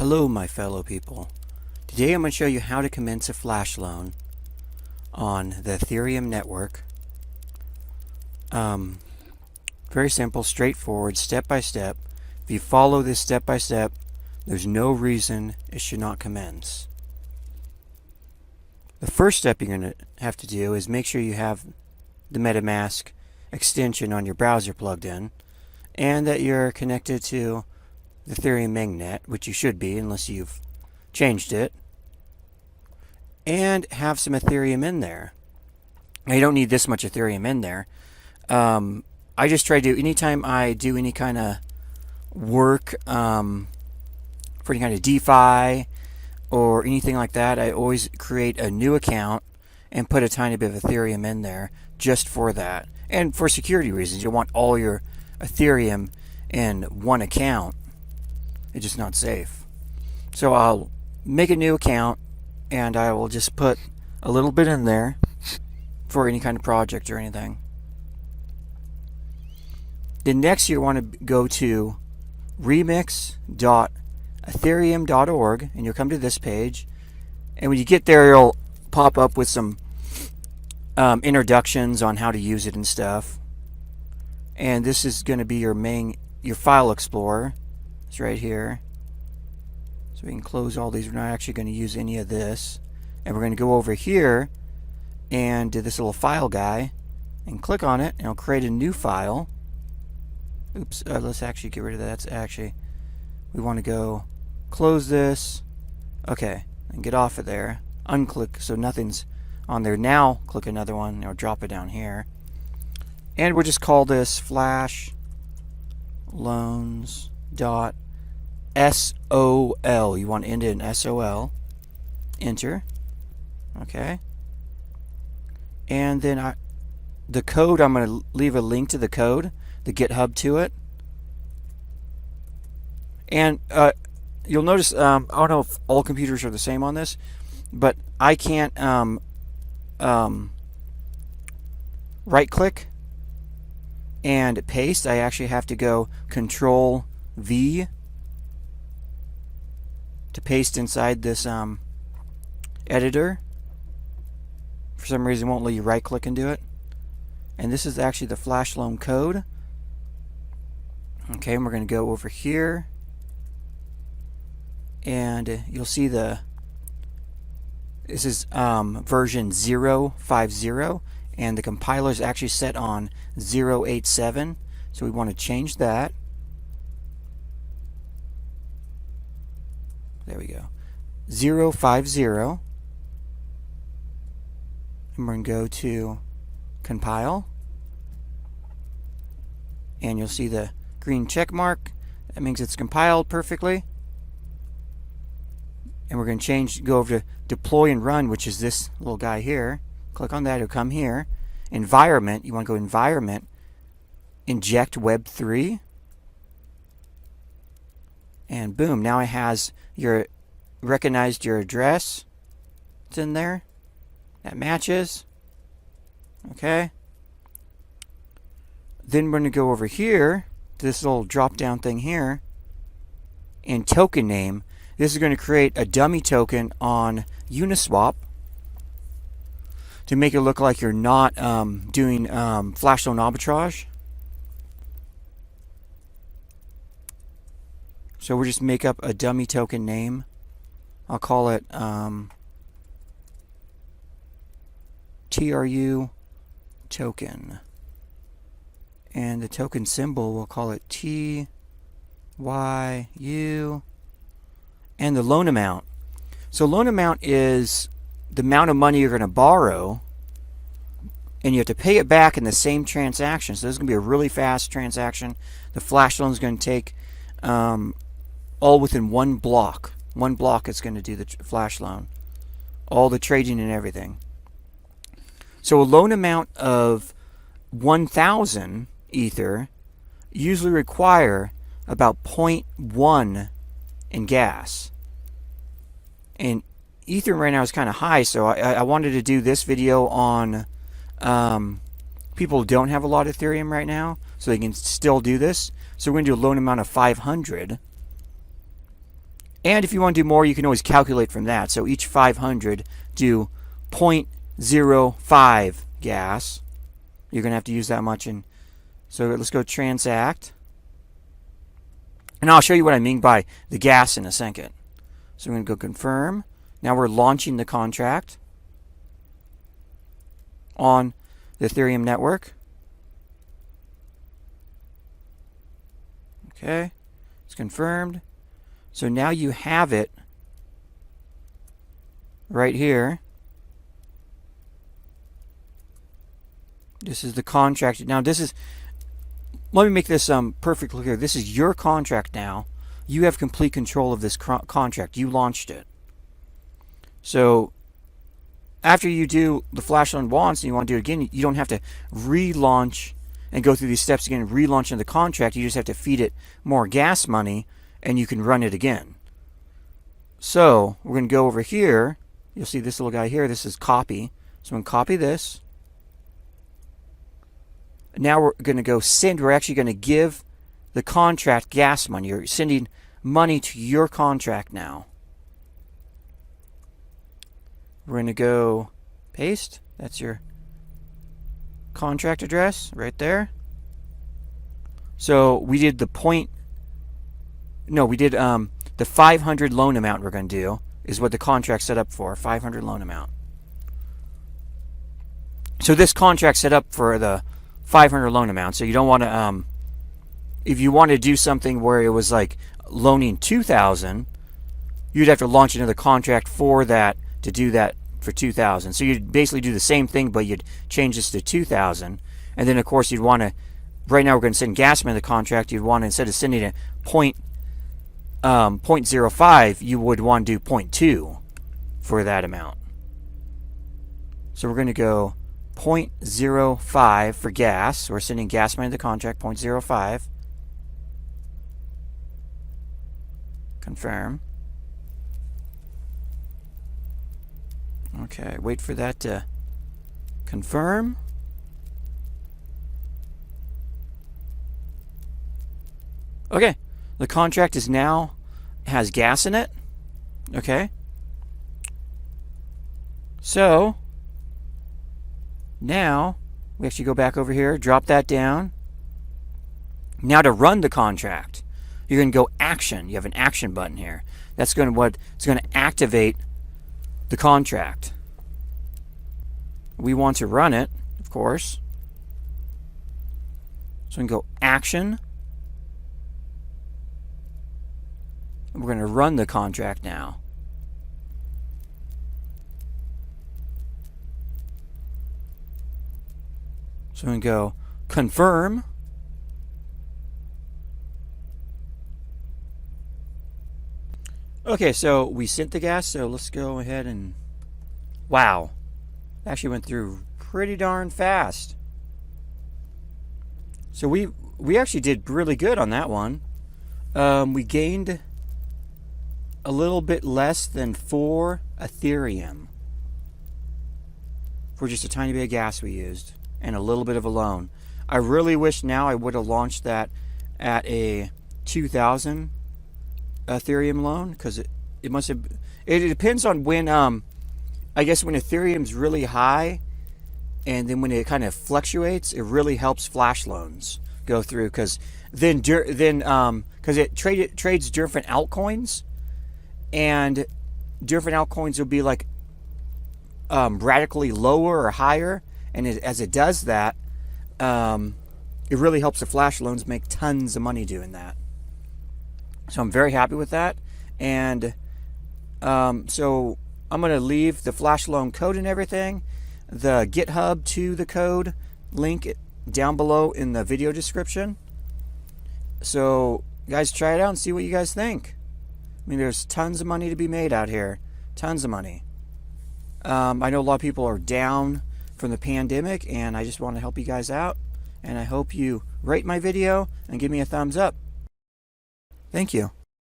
Hello my fellow people. Today I'm going to show you how to commence a flash loan on the Ethereum network. Very simple, straightforward, step by step. If you follow this step by step, there's no reason it should not commence. The first step you're going to have to do is make sure you have the MetaMask extension on your browser plugged in and that you're connected to the Ethereum mainnet, which you should be unless you've changed it, and have some Ethereum in there. Now, you don't need this much Ethereum in there. I just try to, anytime I do any kind of work for any kind of DeFi or anything like that, I always create a new account and put a tiny bit of Ethereum in there just for that. And for security reasons, you want all your Ethereum in one account. It's just not safe. So I'll make a new account and I will just put a little bit in there for any kind of project or anything. Then next you want to go to remix.ethereum.org and you'll come to this page, and when you get there it'll pop up with some introductions on how to use it and stuff. And this is going to be your file explorer. It's right here. So we can close all these. We're not actually going to use any of this. And we're going to go over here and do this little file guy and click on it, and it'll create a new file. Oops, let's actually get rid of that. That's actually, we want to go close this. Okay, and get off of there. Unclick so nothing's on there. Now click another one, or drop it down here. And we'll just call this flashloans.sol. You want to end it in SOL. Enter. Okay. And then the code, I'm going to leave a link to the code, the GitHub to it. And you'll notice, I don't know if all computers are the same on this, but I can't right click and paste. I actually have to go Control V to paste inside this editor. For some reason it won't let you right click and do it. And this is actually the flash loan code. Okay, and we're going to go over here and you'll see this is version 0.50 and the compiler is actually set on 0.87, so we want to change that. There we go. 0.50. And we're going to go to compile. And you'll see the green check mark. That means it's compiled perfectly. And we're going to go over to deploy and run, which is this little guy here. Click on that, it'll come here. Environment, you want to go environment, inject web3. And boom, now it has recognized your address. It's in there. That matches. Okay. Then we're going to go over here to this little drop down thing here. And token name. This is going to create a dummy token on Uniswap to make it look like you're not doing flash loan arbitrage. So we'll just make up a dummy token name. I'll call it TRU token. And the token symbol, we'll call it TYU. And the loan amount. So loan amount is the amount of money you're going to borrow, and you have to pay it back in the same transaction. So this is going to be a really fast transaction. The flash loan is going to take all within one block. One block is going to do the flash loan. All the trading and everything. So a loan amount of 1,000 Ether usually require about 0.1 in gas. And Ether right now is kind of high, so I wanted to do this video on people who don't have a lot of Ethereum right now, so they can still do this. So we're going to do a loan amount of 500. And if you want to do more, you can always calculate from that. So each 500 do 0.05 gas. You're going to have to use that much. And so let's go transact. And I'll show you what I mean by the gas in a second. So I'm going to go confirm. Now we're launching the contract on the Ethereum network. Okay, it's confirmed. So now you have it right here. This is the contract. Now this is, let me make this perfectly clear. This is your contract now. You have complete control of this contract. You launched it. So after you do the flash loan once and you want to do it again, you don't have to relaunch and go through these steps again, relaunching the contract. You just have to feed it more gas money and you can run it again. So we're going to go over here. You'll see this little guy here. This is copy. So I'm going to copy this. Now we're going to go send. We're actually going to give the contract gas money. You're sending money to your contract now. We're going to go paste. That's your contract address right there. So we did the the 500 loan amount we're going to do is what the contract set up for, 500 loan amount. So this contract set up for the 500 loan amount. So you don't want to, if you want to do something where it was like loaning 2,000, you'd have to launch another contract for that to do that for 2,000. So you'd basically do the same thing, but you'd change this to 2,000. And then of course you'd want to, right now we're going to send gas money to the contract. You'd want to, instead of sending it 0.05, you would want to do 0.2 for that amount. So we're going to go 0.05 for gas. We're sending gas money to the contract, 0.05. Confirm. Okay, wait for that to confirm. Okay, the contract is now has gas in it. Okay. So now we actually go back over here, drop that down. Now to run the contract, you're going to go action. You have an action button here. That's going to it's going to activate the contract. We want to run it, of course. So we can go action. And we're going to run the contract now. So we can go confirm. Okay, so we sent the gas, so let's go ahead and, wow, actually went through pretty darn fast. So we actually did really good on that one. We gained a little bit less than 4 Ethereum for just a tiny bit of gas we used and a little bit of a loan. I really wish now I would have launched that at a 2,000 Ethereum loan, because it must have, it depends on when I guess when Ethereum's really high and then when it kind of fluctuates, it really helps flash loans go through, because then because it trades different altcoins, and different altcoins will be like radically lower or higher, and as it does that, it really helps the flash loans make tons of money doing that. So I'm very happy with that. And so I'm going to leave the flash loan code and everything, the GitHub to the code link down below in the video description. So guys, try it out and see what you guys think. I mean, there's tons of money to be made out here. Tons of money. I know a lot of people are down from the pandemic, and I just want to help you guys out. And I hope you rate my video and give me a thumbs up. Thank you.